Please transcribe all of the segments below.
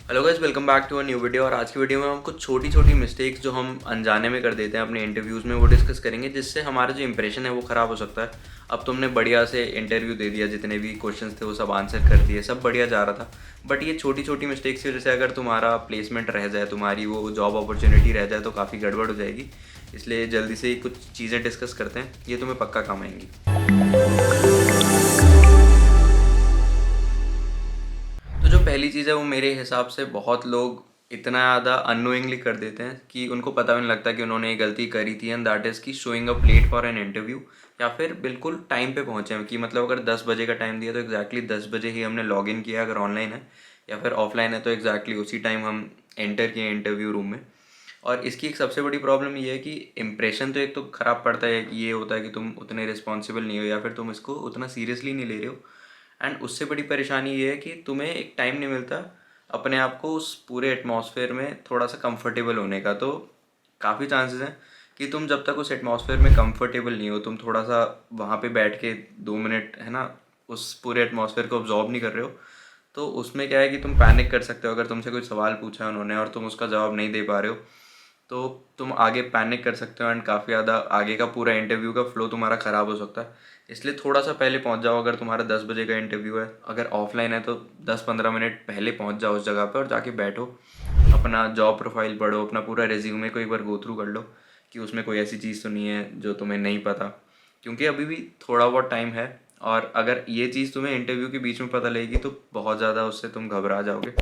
Hello guys, welcome back to a new video. और आज की वीडियो में हम कुछ छोटी छोटी मिस्टेक्स जो हम अनजाने में कर देते हैं अपने इंटरव्यूज़ में वो डिस्कस करेंगे, जिससे हमारा जो इंप्रेशन है वो ख़राब हो सकता है। अब तुमने बढ़िया से इंटरव्यू दे दिया, जितने भी क्वेश्चंस थे वो सब आंसर कर दिए, सब बढ़िया जा रहा था। बट ये छोटी छोटी मिस्टेक्स की वजह से अगर तुम्हारा प्लेसमेंट रह जाए, तुम्हारी वो जॉब अपॉर्चुनिटी रह जाए, तो काफ़ी गड़बड़ हो जाएगी। इसलिए जल्दी से ही कुछ चीज़ें डिस्कस करते हैं, ये तुम्हें पक्का काम आएंगी। तो जो पहली चीज़ है वो मेरे हिसाब से बहुत लोग इतना ज़्यादा अननोइंगली कर देते हैं कि उनको पता भी नहीं लगता कि उन्होंने ये गलती करी थी। एंड दैट इज़ कि showing up late for an interview, या फिर बिल्कुल टाइम पे पहुँचे हैं। कि मतलब अगर 10 बजे का टाइम दिया तो एग्जैक्टली 10 बजे ही हमने लॉग इन किया, अगर ऑनलाइन है। या फिर ऑफलाइन है तो एग्जैक्टली उसी टाइम हम एंटर किए इंटरव्यू रूम में। और इसकी एक सबसे बड़ी प्रॉब्लम ये है कि इम्प्रेशन तो एक तो ख़राब पड़ता है, कि ये होता है कि तुम उतने रिस्पॉन्सिबल नहीं हो या फिर तुम इसको उतना सीरियसली नहीं ले रहे हो। एंड उससे बड़ी परेशानी ये है कि तुम्हें एक टाइम नहीं मिलता अपने आप को उस पूरे एटमॉस्फेयर में थोड़ा सा कंफर्टेबल होने का। तो काफ़ी चांसेस हैं कि तुम जब तक उस एटमॉस्फेयर में कंफर्टेबल नहीं हो, तुम थोड़ा सा वहाँ पे बैठ के 2 मिनट है ना, उस पूरे एटमॉस्फेयर को ऑब्जॉर्व नहीं कर रहे हो, तो उसमें क्या है कि तुम पैनिक कर सकते हो। अगर तुमसे कोई सवाल पूछा है उन्होंने और तुम उसका जवाब नहीं दे पा रहे हो, तो तुम आगे पैनिक कर सकते हो। एंड काफ़ी ज़्यादा आगे का पूरा इंटरव्यू का फ्लो तुम्हारा ख़राब हो सकता है। इसलिए थोड़ा सा पहले पहुंच जाओ। अगर तुम्हारा 10 बजे का इंटरव्यू है, अगर ऑफलाइन है तो 10-15 मिनट पहले पहुंच जाओ उस जगह पर और जाके बैठो, अपना जॉब प्रोफाइल पढ़ो, अपना पूरा रेज्यूमे को एक बार गो थ्रू कर लो कि उसमें कोई ऐसी चीज़ तो नहीं है जो तुम्हें नहीं पता। क्योंकि अभी भी थोड़ा बहुत टाइम है, और अगर ये चीज़ तुम्हें इंटरव्यू के बीच में पता लगेगी तो बहुत ज़्यादा उससे तुम घबरा जाओगे।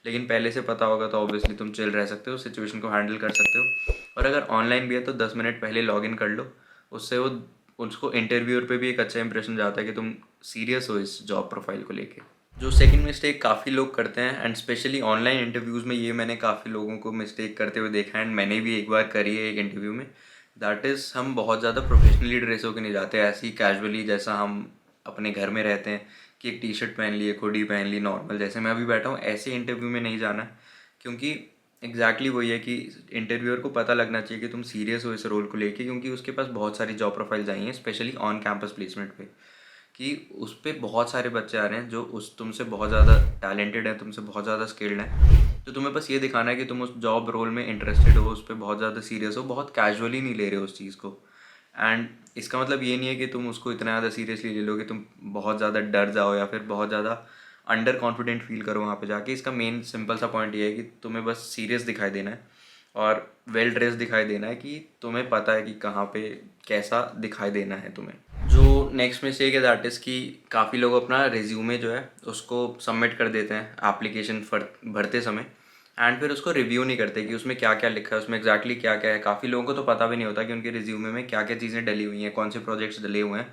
लेकिन पहले से पता होगा तो ऑब्वियसली तुम चिल रह सकते हो, सिचुएशन को हैंडल कर सकते हो। और अगर ऑनलाइन भी है तो 10 मिनट पहले लॉग इन कर लो। उससे वो उसको इंटरव्यूअर पे भी एक अच्छा इंप्रेशन जाता है कि तुम सीरियस हो इस जॉब प्रोफाइल को लेके। जो सेकंड मिस्टेक काफ़ी लोग करते हैं, एंड स्पेशली ऑनलाइन इंटरव्यूज़ में ये मैंने काफ़ी लोगों को मिस्टेक करते हुए देखा है, एंड मैंने भी एक बार करी है एक इंटरव्यू में। दैट इज़, हम बहुत ज़्यादा प्रोफेशनली ड्रेस होकर नहीं जाते, ऐसे ही कैजुअली जैसा हम अपने घर में रहते हैं कि एक टी शर्ट पहन ली, एक हुडी पहन ली, नॉर्मल जैसे मैं अभी बैठा हूँ, ऐसे इंटरव्यू में नहीं जाना है। क्योंकि एग्जैक्टली वही है कि इंटरव्यूअर को पता लगना चाहिए कि तुम सीरियस हो इस रोल को लेके, क्योंकि उसके पास बहुत सारी जॉब प्रोफाइल्स आई हैं स्पेशली ऑन कैंपस प्लेसमेंट पे। कि उस पर बहुत सारे बच्चे आ रहे हैं जो उस तुमसे बहुत ज़्यादा टैलेंटेड हैं, तुमसे बहुत ज़्यादा स्किल्ड हैं। तो तुम्हें बस ये दिखाना है कि तुम उस जॉब रोल में इंटरेस्टेड हो, उस पर बहुत ज़्यादा सीरियस हो, बहुत कैजुअली नहीं ले रहे हो उस चीज़ को। एंड इसका मतलब ये नहीं है कि तुम उसको इतना ज़्यादा सीरियसली ले लो कि तुम बहुत ज़्यादा डर जाओ या फिर बहुत ज़्यादा अंडर कॉन्फिडेंट फील करो वहाँ पे जाके। इसका मेन सिंपल सा पॉइंट ये है कि तुम्हें बस सीरियस दिखाई देना है और वेल ड्रेस दिखाई देना है, कि तुम्हें पता है कि कहाँ पे कैसा दिखाई देना है तुम्हें। जो नेक्स्ट मिस्टेक है दैट इज़ कि काफ़ी लोग अपना रिज्यूमे जो है उसको सबमिट कर देते हैं एप्लीकेशन भरते समय, एंड फिर उसको रिव्यू नहीं करते कि उसमें क्या क्या लिखा है, उसमें एग्जैक्टली क्या क्या है। काफ़ी लोगों को तो पता भी नहीं होता कि उनके रिज्यूमे में क्या क्या चीज़ें डली हुई हैं, कौन से प्रोजेक्ट्स डले हुए हैं,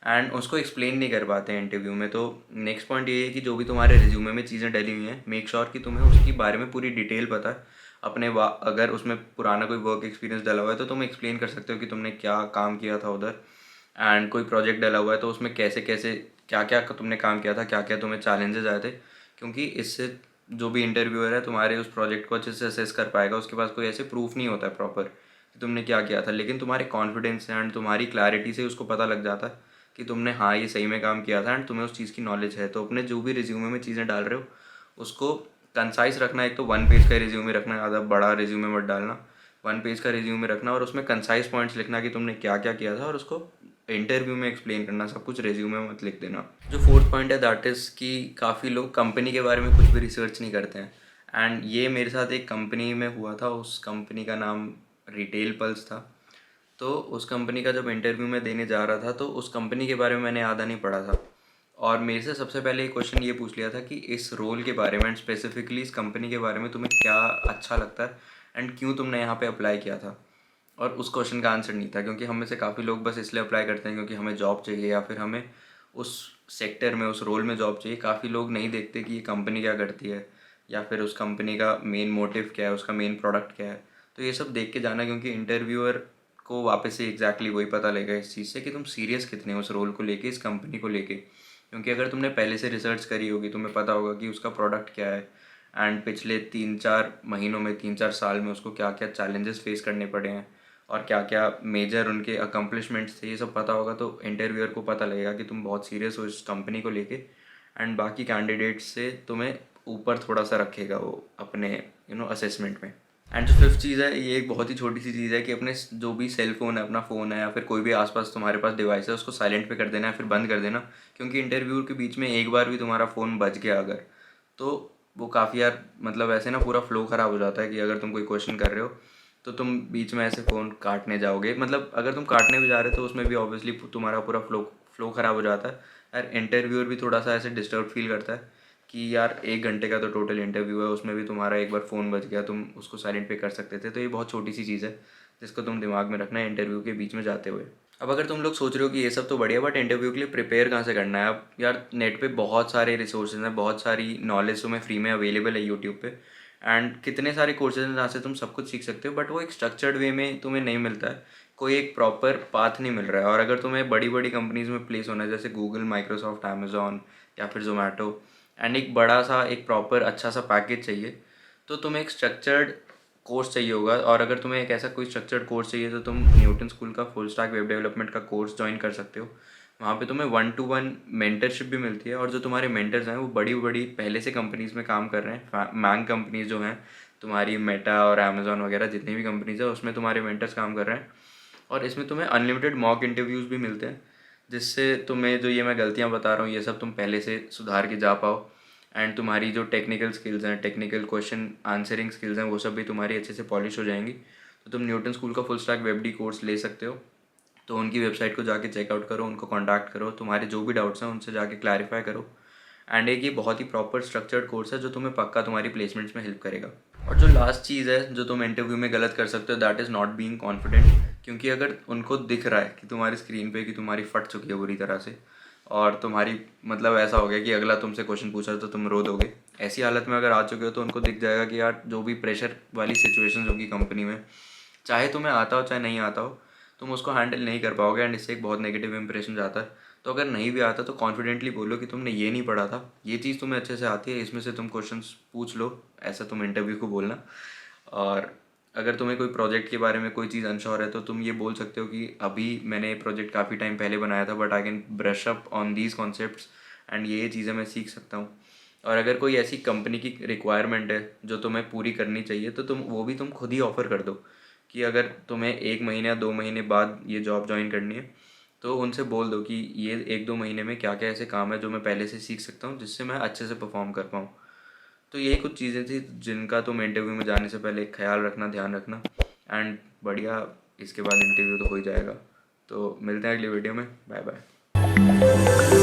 एंड उसको एक्सप्लेन नहीं कर पाते हैं इंटरव्यू में। तो नेक्स्ट पॉइंट ये है कि जो भी तुम्हारे रिज्यूमे में चीज़ें डली हुई हैं, मेक श्योर कि तुम्हें उसके बारे में पूरी डिटेल पता है। अगर उसमें पुराना कोई वर्क एक्सपीरियंस डला हुआ है तो तुम एक्सप्लेन कर सकते हो कि तुमने क्या काम किया था उधर। एंड कोई प्रोजेक्ट डला हुआ है तो उसमें कैसे कैसे क्या क्या तुमने काम किया था, क्या क्या तुम्हें चैलेंजेस आए थे। क्योंकि इससे जो भी इंटरव्यूअर है तुम्हारे उस प्रोजेक्ट को अच्छे से असेस कर पाएगा। उसके पास कोई ऐसे प्रूफ नहीं होता है प्रॉपर कि तुमने क्या किया था, लेकिन तुम्हारे कॉन्फिडेंस एंड तुम्हारी क्लैरिटी से उसको पता लग जाता है कि तुमने हाँ ये सही में काम किया था एंड तुम्हें उस चीज़ की नॉलेज है। तो अपने जो भी रिज्यूमे में चीज़ें डाल रहे हो उसको कंसाइज रखना। एक तो 1 पेज का रिज्यूमे रखना, ज़्यादा बड़ा रिज्यूमे मत डालना। 1 पेज का रिज्यूमे रखना और उसमें कंसाइज पॉइंट्स लिखना कि तुमने क्या क्या किया था, और उसको इंटरव्यू में एक्सप्लेन करना। सब कुछ रिज्यूमे में मत लिख देना। जो फोर्थ पॉइंट है दैट इज़ कि काफ़ी लोग कंपनी के बारे में कुछ भी रिसर्च नहीं करते हैं। एंड ये मेरे साथ एक कंपनी में हुआ था, उस कंपनी का नाम रिटेल पल्स था। तो उस कंपनी का जब इंटरव्यू में देने जा रहा था तो उस कंपनी के बारे में मैंने आधा नहीं पढ़ा था, और मेरे से सबसे पहले एक क्वेश्चन ये पूछ लिया था कि इस रोल के बारे में एंड स्पेसिफिकली इस कंपनी के बारे में तुम्हें क्या अच्छा लगता है एंड क्यों तुमने यहाँ पे अप्लाई किया था। और उस क्वेश्चन का आंसर नहीं था, क्योंकि हम में से काफ़ी लोग बस इसलिए अप्लाई करते हैं क्योंकि हमें जॉब चाहिए या फिर हमें उस सेक्टर में उस रोल में जॉब चाहिए। काफ़ी लोग नहीं देखते कि ये कंपनी क्या करती है या फिर उस कंपनी का मेन मोटिव क्या है, उसका मेन प्रोडक्ट क्या है। तो ये सब देख के जाना, क्योंकि इंटरव्यूअर को वापस से एग्जैक्टली वही पता लगेगा इस चीज़ से कि तुम सीरियस कितने हो उस रोल को लेके, इस कंपनी को लेके। क्योंकि अगर तुमने पहले से रिसर्च करी होगी, तुम्हें पता होगा कि उसका प्रोडक्ट क्या है एंड पिछले 3-4 महीनों में 3-4 साल में उसको क्या क्या चैलेंजेस फेस करने पड़े हैं और क्या क्या मेजर उनके अकम्पलिशमेंट्स थे, ये सब पता होगा। तो इंटरव्यूअर को पता लगेगा कि तुम बहुत सीरियस हो इस कंपनी को लेके। एंड बाकी कैंडिडेट्स से तुम्हें ऊपर थोड़ा सा रखेगा वो अपने असेसमेंट में। एंड जो फिफ्थ चीज़ है, ये एक बहुत ही छोटी सी चीज़ है कि अपने जो भी सेल फ़ोन है, अपना फ़ोन है या फिर कोई भी आसपास तुम्हारे पास डिवाइस है, उसको साइलेंट पे कर देना है, फिर बंद कर देना। क्योंकि इंटरव्यू के बीच में एक बार भी तुम्हारा फ़ोन बज गया अगर, तो वो काफ़ी यार मतलब ऐसे ना पूरा फ्लो ख़राब हो जाता है कि अगर तुम कोई क्वेश्चन कर रहे हो तो तुम बीच में ऐसे फ़ोन काटने जाओगे, मतलब अगर तुम काटने भी जा रहे हो तो उसमें भी ऑब्वियसली तुम्हारा पूरा फ्लो ख़राब हो जाता है। यार इंटरव्यूअर भी थोड़ा सा ऐसे डिस्टर्ब फील करता है कि यार 1 घंटे का तो टोटल इंटरव्यू है, उसमें भी तुम्हारा एक बार फ़ोन बज गया, तुम उसको साइलेंट पे कर सकते थे। तो ये बहुत छोटी सी चीज़ है जिसको तुम दिमाग में रखना है इंटरव्यू के बीच में जाते हुए। अब अगर तुम लोग सोच रहे हो कि ये सब तो बढ़िया, बट इंटरव्यू के लिए प्रिपेयर कहाँ से करना है? अब यार नेट पे बहुत सारे रिसोर्सेज हैं, बहुत सारी नॉलेज तुम्हें फ्री में अवेलेबल है यूट्यूब पे। एंड कितने सारे कोर्सेज हैं जहाँ से तुम सब कुछ सीख सकते हो, बट वो एक स्ट्रक्चर्ड वे में तुम्हें नहीं मिलता है, कोई एक प्रॉपर पाथ नहीं मिल रहा है। और अगर तुम्हें बड़ी बड़ी कंपनीज़ में प्लेस होना है, जैसे गूगल, माइक्रोसॉफ्ट, अमेज़ॉन या फिर जोमेटो, एंड एक बड़ा सा एक प्रॉपर अच्छा सा पैकेज चाहिए, तो तुम्हें एक स्ट्रक्चर्ड कोर्स चाहिए होगा। और अगर तुम्हें एक ऐसा कोई स्ट्रक्चर्ड कोर्स चाहिए तो तुम न्यूटन स्कूल का फुल स्टैक वेब डेवलपमेंट का कोर्स ज्वाइन कर सकते हो। वहाँ पे तुम्हें 1-to-1 मेंटरशिप भी मिलती है, और जो तुम्हारे मेंटर्स हैं वो बड़ी बड़ी पहले से कंपनीज़ में काम कर रहे हैं। मैंग कंपनीज जो हैं तुम्हारी, मेटा और अमेज़ॉन वगैरह जितनी भी कंपनीज है, उसमें तुम्हारे मेंटर्स काम कर रहे हैं। और इसमें तुम्हें अनलिमिटेड मॉक इंटरव्यूज़ भी मिलते हैं, जिससे तुम्हें जो ये मैं गलतियाँ बता रहा हूँ ये सब तुम पहले से सुधार के जा पाओ। एंड तुम्हारी जो टेक्निकल स्किल्स हैं, टेक्निकल क्वेश्चन आंसरिंग स्किल्स हैं, वो सब भी तुम्हारी अच्छे से पॉलिश हो जाएंगी। तो तुम न्यूटन स्कूल का full stack web D course ले सकते हो। तो उनकी वेबसाइट को जाके चेकआउट करो, उनको कॉन्टैक्ट करो, तुम्हारे जो भी डाउट्स हैं उनसे जाके क्लैरिफाई करो। एंड एक ये बहुत ही प्रॉपर स्ट्रक्चर्ड कोर्स है जो तुम्हें पक्का तुम्हारी प्लेसमेंट्स में हेल्प करेगा। और जो लास्ट चीज़ है जो तुम इंटरव्यू में गलत कर सकते हो, that is not being confident. क्योंकि अगर उनको दिख रहा है कि तुम्हारी स्क्रीन पे कि तुम्हारी फट चुकी है बुरी तरह से, और तुम्हारी मतलब ऐसा हो गया कि अगला तुमसे क्वेश्चन पूछा तो तुम रो दोगे, ऐसी हालत में अगर आ चुके हो, तो उनको दिख जाएगा कि यार जो भी प्रेशर वाली सिचुएशंस होगी कंपनी में, चाहे तुम्हें आता हो चाहे नहीं आता हो, तुम उसको हैंडल नहीं कर पाओगे, एंड इससे एक बहुत नेगेटिव इंप्रेशन जाता है। तो अगर नहीं भी आता तो कॉन्फिडेंटली बोलो कि तुमने ये नहीं पढ़ा था, ये चीज़ तुम्हें अच्छे से आती है, इसमें से तुम क्वेश्चंस पूछ लो, ऐसा तुम इंटरव्यू को बोलना। और अगर तुम्हें कोई प्रोजेक्ट के बारे में कोई चीज़ अनश्योर है तो तुम ये बोल सकते हो कि अभी मैंने ये प्रोजेक्ट काफ़ी टाइम पहले बनाया था, but I can brush up on these concepts, and ये चीज़ें मैं सीख सकता हूँ। और अगर कोई ऐसी कंपनी की रिक्वायरमेंट है जो तुम्हें पूरी करनी चाहिए, तो तुम खुद ही ऑफ़र कर दो कि अगर तुम्हें 1 महीने या 2 महीने बाद ये जॉब ज्वाइन करनी है, तो उनसे बोल दो कि ये 1-2 महीने में क्या क्या ऐसे काम है जो मैं पहले से सीख सकता हूँ, जिससे मैं अच्छे से परफॉर्म कर पाऊँ। तो यही कुछ चीज़ें थी जिनका तुम इंटरव्यू में जाने से पहले ख्याल रखना, ध्यान रखना। एंड बढ़िया, इसके बाद इंटरव्यू तो हो ही जाएगा। तो मिलते हैं अगली वीडियो में। Bye bye.